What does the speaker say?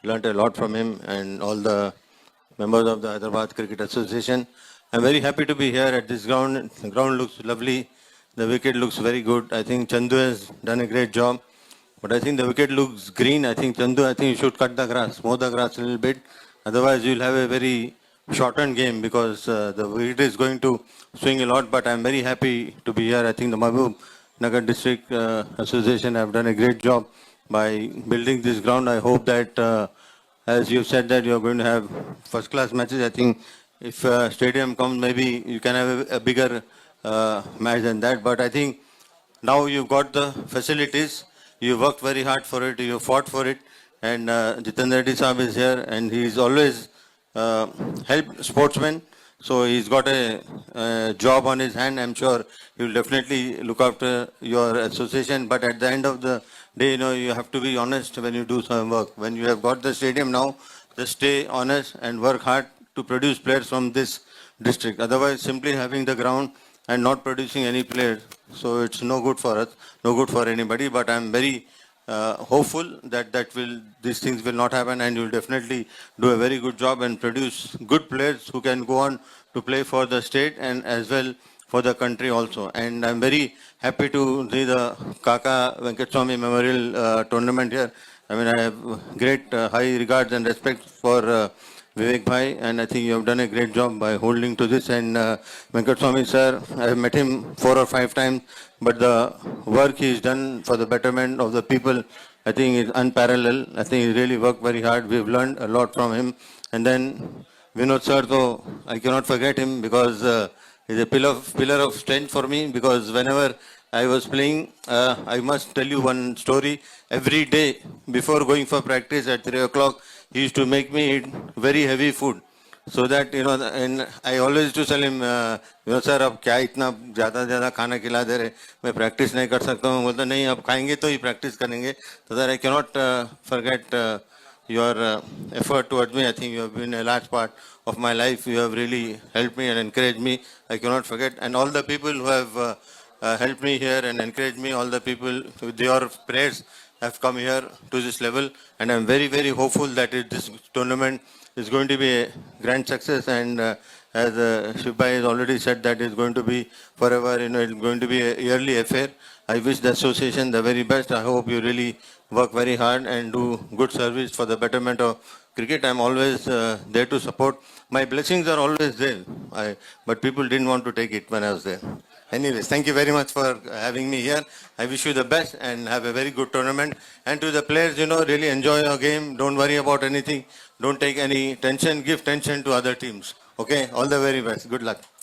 learnt a lot from him and all the members of the Hyderabad Cricket Association. I'm very happy to be here at this ground. The ground looks lovely. The wicket looks very good. I think Chandu has done a great job. But I think the wicket looks green. I think Chandu, I think you should cut the grass, mow the grass a little bit. Otherwise, you'll have a very shortened game because the wicket is going to swing a lot. But I'm very happy to be here. I think the Mahbub Nagar District Association have done a great job by building this ground. I hope that, as you said, that you're going to have first-class matches. I think if stadium comes, maybe you can have a bigger match than that. But I think now you've got the facilities. You worked very hard for it. You fought for it. And Jitendra Reddy Saab is here, and he's always helped sportsmen. So he's got a job on his hand. I'm sure he'll definitely look after your association. But at the end of the day, you have to be honest when you do some work. When you have got the stadium now, just stay honest and work hard to produce players from this district. Otherwise, simply having the ground and not producing any players, so it's no good for us, no good for anybody. But I'm very hopeful that these things will not happen, and you'll definitely do a very good job and produce good players who can go on to play for the state and as well for the country also. And I'm very happy to see the Kaka Venkateswamy Memorial Tournament here. I mean, I have great high regards and respect for Vivek Bhai, and I think you have done a great job by holding to this. And Venkateswamy sir, I have met him 4 or 5 times, but the work he has done for the betterment of the people, I think is unparalleled. I think he really worked very hard. We've learned a lot from him. And then Vinod sir, though, I cannot forget him because he's a pillar of strength for me, because whenever I was playing, I must tell you one story. Every day before going for practice at 3 o'clock, he used to make me eat very heavy food. So that, and I always used to tell him, sir, अब क्या इतना ज़्यादा खाना खिला दे रहे, मैं practice नहीं कर सकता हूँ. बोलता नहीं, अब खाएंगे तो ही practice करेंगे. So that I cannot forget your effort towards me. I think you have been a large part of my life. You have really helped me and encouraged me. I cannot forget. And all the people who have helped me here and encouraged me, all the people with your prayers have come here to this level. And I'm very, very hopeful that this tournament is going to be a grand success. And as Shivbhai has already said, that it's going to be forever, it's going to be a yearly affair. I wish the association the very best. I hope you really work very hard and do good service for the betterment of cricket. I'm always there to support. My blessings are always there, but people didn't want to take it when I was there. Anyways, thank you very much for having me here. I wish you the best and have a very good tournament. And to the players, really enjoy your game. Don't worry about anything. Don't take any tension. Give tension to other teams. Okay? All the very best. Good luck.